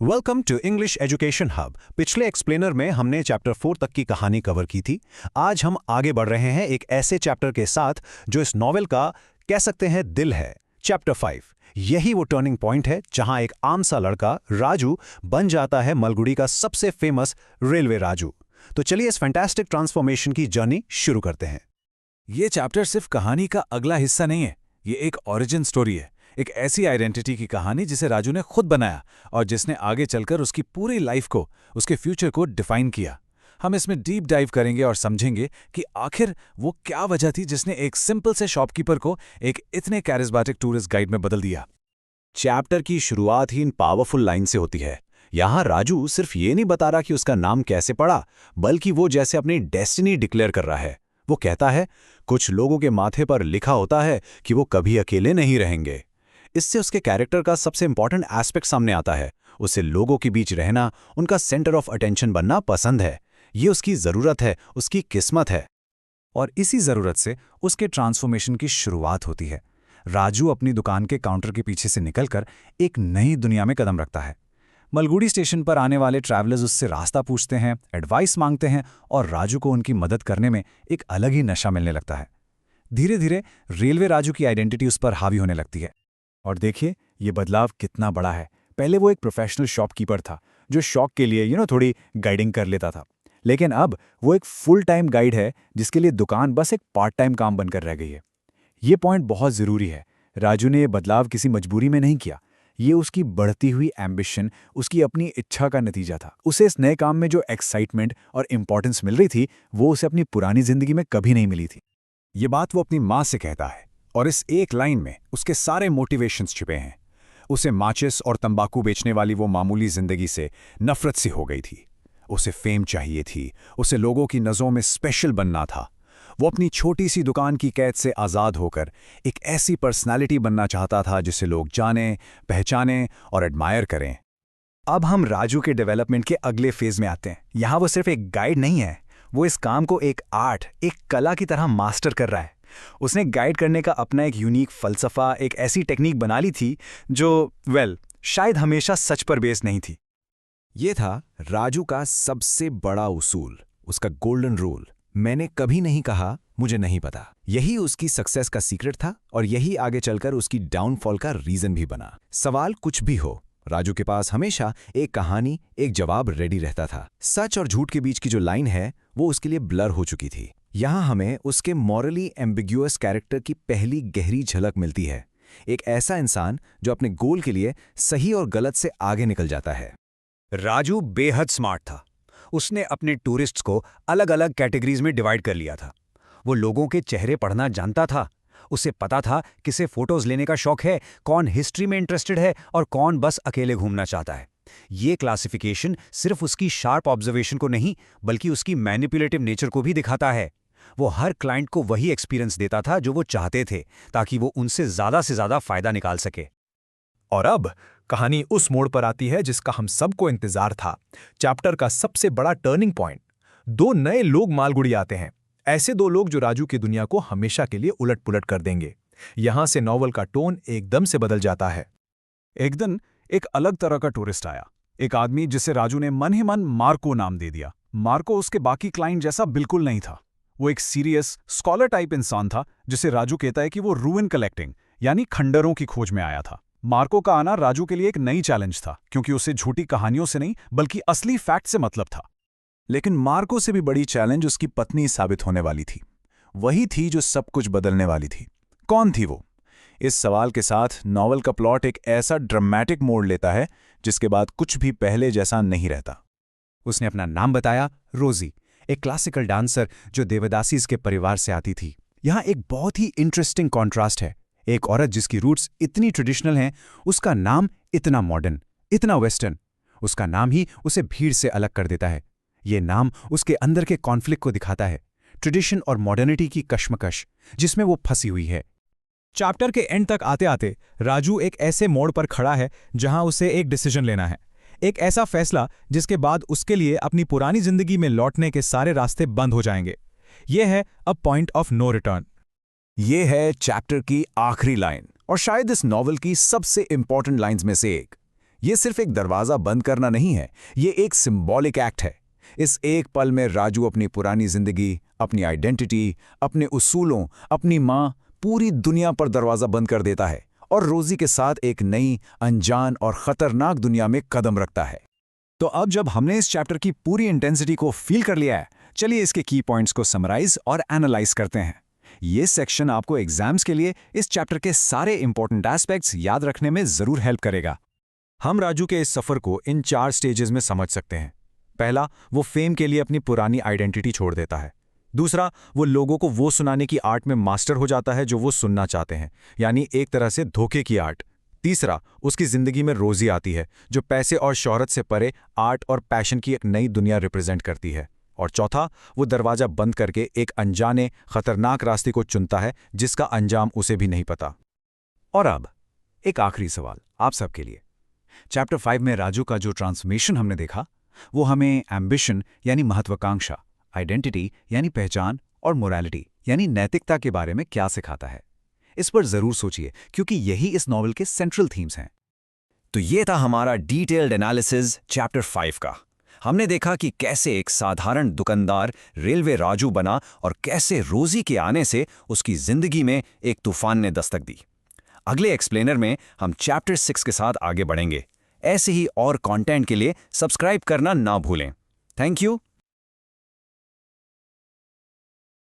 Welcome to English education hub. पिछले explainer में हमने चैप्टर 4 तक की कहानी कवर की थी। आज हम आगे बढ़ रहे हैं एक ऐसे चैप्टर के साथ जो इस नॉवेल का कह सकते हैं दिल है। चैप्टर 5। यही वो टर्निंग पॉइंट है जहां एक आम सा लड़का राजू बन जाता है मलगुडी का सबसे फेमस रेलवे राजू। तो चलिए इस फैंटास्टिक ट्रांसफॉर्मेशन की जर्नी शुरू करते हैं। ये चैप्टर सिर्फ कहानी का अगला हिस्सा नहीं है, ये एक ओरिजिन स्टोरी है। एक ऐसी आइडेंटिटी की कहानी जिसे राजू ने खुद बनाया और जिसने आगे चलकर उसकी पूरी लाइफ को, उसके फ्यूचर को डिफाइन किया। हम इसमें डीप डाइव करेंगे और समझेंगे कि आखिर वो क्या वजह थी जिसने एक सिंपल से शॉपकीपर को एक इतने कैरिस्मेटिक टूरिस्ट गाइड में बदल दिया। चैप्टर की शुरुआत ही इन पावरफुल लाइन से होती है। यहाँ राजू सिर्फ ये नहीं बता रहा कि उसका नाम कैसे पड़ा, बल्कि वो जैसे अपनी डेस्टिनी डिक्लेयर कर रहा है। वो कहता है, कुछ लोगों के माथे पर लिखा होता है कि वो कभी अकेले नहीं रहेंगे। इससे उसके कैरेक्टर का सबसे इंपॉर्टेंट एस्पेक्ट सामने आता है। उसे लोगों के बीच रहना, उनका सेंटर ऑफ अटेंशन बनना पसंद है। ये उसकी ज़रूरत है, उसकी किस्मत है। और इसी ज़रूरत से उसके ट्रांसफॉर्मेशन की शुरुआत होती है। राजू अपनी दुकान के काउंटर के पीछे से निकलकर एक नई दुनिया में कदम रखता है। मलगुडी स्टेशन पर आने वाले ट्रैवलर्स उससे रास्ता पूछते हैं, एडवाइस मांगते हैं और राजू को उनकी मदद करने में एक अलग ही नशा मिलने लगता है। धीरे धीरे रेलवे राजू की आइडेंटिटी उस पर हावी होने लगती है। और देखिए ये बदलाव कितना बड़ा है। पहले वो एक प्रोफेशनल शॉपकीपर था जो शौक के लिए थोड़ी गाइडिंग कर लेता था, लेकिन अब वो एक फुल टाइम गाइड है जिसके लिए दुकान बस एक पार्ट टाइम काम बनकर रह गई है। ये पॉइंट बहुत ज़रूरी है। राजू ने ये बदलाव किसी मजबूरी में नहीं किया, ये उसकी बढ़ती हुई एम्बिशन, उसकी अपनी इच्छा का नतीजा था। उसे इस नए काम में जो एक्साइटमेंट और इम्पोर्टेंस मिल रही थी वो उसे अपनी पुरानी जिंदगी में कभी नहीं मिली थी। ये बात वो अपनी माँ से कहता है और इस एक लाइन में उसके सारे मोटिवेशंस छिपे हैं। उसे माचिस और तंबाकू बेचने वाली वो मामूली जिंदगी से नफरत सी हो गई थी। उसे फेम चाहिए थी, उसे लोगों की नज़रों में स्पेशल बनना था। वो अपनी छोटी सी दुकान की कैद से आज़ाद होकर एक ऐसी पर्सनालिटी बनना चाहता था जिसे लोग जानें, पहचानें और एडमायर करें। अब हम राजू के डेवलपमेंट के अगले फेज में आते हैं। यहाँ वो सिर्फ एक गाइड नहीं है, वो इस काम को एक आर्ट, एक कला की तरह मास्टर कर रहा है। उसने गाइड करने का अपना एक यूनिक फलसफा, एक ऐसी टेक्निक बना ली थी जो शायद हमेशा सच पर बेस नहीं थी। ये था राजू का सबसे बड़ा उसूल, उसका गोल्डन रूल। मैंने कभी नहीं कहा, मुझे नहीं पता। यही उसकी सक्सेस का सीक्रेट था और यही आगे चलकर उसकी डाउनफॉल का रीजन भी बना। सवाल कुछ भी हो, राजू के पास हमेशा एक कहानी, एक जवाब रेडी रहता था। सच और झूठ के बीच की जो लाइन है वो उसके लिए ब्लर हो चुकी थी। यहाँ हमें उसके मॉरली एम्बिग्यूअस कैरेक्टर की पहली गहरी झलक मिलती है। एक ऐसा इंसान जो अपने गोल के लिए सही और गलत से आगे निकल जाता है। राजू बेहद स्मार्ट था। उसने अपने टूरिस्ट्स को अलग अलग कैटेगरीज में डिवाइड कर लिया था। वो लोगों के चेहरे पढ़ना जानता था। उसे पता था किसे फोटोज लेने का शौक है, कौन हिस्ट्री में इंटरेस्टेड है और कौन बस अकेले घूमना चाहता है। ये क्लासिफिकेशन सिर्फ उसकी शार्प ऑब्जर्वेशन को नहीं, बल्कि उसकी मैनिपुलेटिव नेचर को भी दिखाता है। वो हर क्लाइंट को वही एक्सपीरियंस देता था जो वो चाहते थे, ताकि वो उनसे ज़्यादा फायदा निकाल सके। और अब कहानी उस मोड़ पर आती है जिसका हम सबको इंतजार था। चैप्टर का सबसे बड़ा टर्निंग पॉइंट। दो नए लोग मालगुडी आते हैं, ऐसे दो लोग जो राजू की दुनिया को हमेशा के लिए उलट पुलट कर देंगे। यहां से नॉवल का टोन एकदम से बदल जाता है। एक दिन एक अलग तरह का टूरिस्ट आया, एक आदमी जिसे राजू ने मन ही मन मार्को नाम दे दिया। मार्को उसके बाकी क्लाइंट जैसा बिल्कुल नहीं था। वो एक सीरियस स्कॉलर टाइप इंसान था जिसे राजू कहता है कि वो रूइन कलेक्टिंग यानी खंडरों की खोज में आया था। मार्को का आना राजू के लिए एक नई चैलेंज था, क्योंकि उसे झूठी कहानियों से नहीं बल्कि असली फैक्ट से मतलब था। लेकिन मार्को से भी बड़ी चैलेंज उसकी पत्नी साबित होने वाली थी। वही थी जो सब कुछ बदलने वाली थी। कौन थी वो? इस सवाल के साथ नॉवल का प्लॉट एक ऐसा ड्रामेटिक मोड़ लेता है जिसके बाद कुछ भी पहले जैसा नहीं रहता। उसने अपना नाम बताया, रोजी, एक क्लासिकल डांसर जो देवदासीज के परिवार से आती थी। यहाँ एक बहुत ही इंटरेस्टिंग कॉन्ट्रास्ट है। एक औरत जिसकी रूट्स इतनी ट्रेडिशनल हैं, उसका नाम इतना मॉडर्न, इतना वेस्टर्न। उसका नाम ही उसे भीड़ से अलग कर देता है। ये नाम उसके अंदर के कॉन्फ्लिक्ट को दिखाता है, ट्रेडिशन और मॉडर्निटी की कश्मकश जिसमें वो फंसी हुई है। चैप्टर के एंड तक आते आते राजू एक ऐसे मोड़ पर खड़ा है जहां उसे एक डिसीजन लेना है, एक ऐसा फैसला जिसके बाद उसके लिए अपनी पुरानी जिंदगी में लौटने के सारे रास्ते बंद हो जाएंगे। यह है a point of no return. ये है चैप्टर की आखिरी लाइन और शायद इस नॉवल की सबसे इंपॉर्टेंट लाइंस में से एक। ये सिर्फ एक दरवाज़ा बंद करना नहीं है, ये एक सिंबॉलिक एक्ट है। इस एक पल में राजू अपनी पुरानी जिंदगी, अपनी आइडेंटिटी, अपने उसूलों, अपनी माँ, पूरी दुनिया पर दरवाज़ा बंद कर देता है और रोजी के साथ एक नई, अनजान और खतरनाक दुनिया में कदम रखता है। तो अब जब हमने इस चैप्टर की पूरी इंटेंसिटी को फील कर लिया है, चलिए इसके की पॉइंट्स को समराइज और एनालाइज करते हैं। ये सेक्शन आपको एग्जाम्स के लिए इस चैप्टर के सारे इंपॉर्टेंट एस्पेक्ट्स याद रखने में जरूर हेल्प करेगा। हम राजू के इस सफ़र को इन 4 स्टेजेस में समझ सकते हैं। पहला, वो फेम के लिए अपनी पुरानी आइडेंटिटी छोड़ देता है। दूसरा, वो लोगों को वो सुनाने की आर्ट में मास्टर हो जाता है जो वो सुनना चाहते हैं, यानी एक तरह से धोखे की आर्ट। तीसरा, उसकी जिंदगी में रोजी आती है जो पैसे और शोहरत से परे आर्ट और पैशन की एक नई दुनिया रिप्रेजेंट करती है। और चौथा, वो दरवाजा बंद करके एक अनजाने, खतरनाक रास्ते को चुनता है जिसका अंजाम उसे भी नहीं पता। और अब एक आखिरी सवाल आप सबके लिए। चैप्टर 5 में राजू का जो ट्रांसफॉर्मेशन हमने देखा, वो हमें एम्बिशन यानी महत्वाकांक्षा, आइडेंटिटी यानी पहचान और मोरालिटी यानी नैतिकता के बारे में क्या सिखाता है? इस पर जरूर सोचिए, क्योंकि यही इस नॉवल के सेंट्रल थीम्स हैं। तो ये था हमारा डिटेल्ड एनालिसिस चैप्टर 5 का। हमने देखा कि कैसे एक साधारण दुकानदार रेलवे राजू बना और कैसे रोजी के आने से उसकी जिंदगी में एक तूफान ने दस्तक दी। अगले एक्सप्लेनर में हम चैप्टर 6 के साथ आगे बढ़ेंगे। ऐसे ही और कंटेंट के लिए सब्सक्राइब करना ना भूलें। Thank you.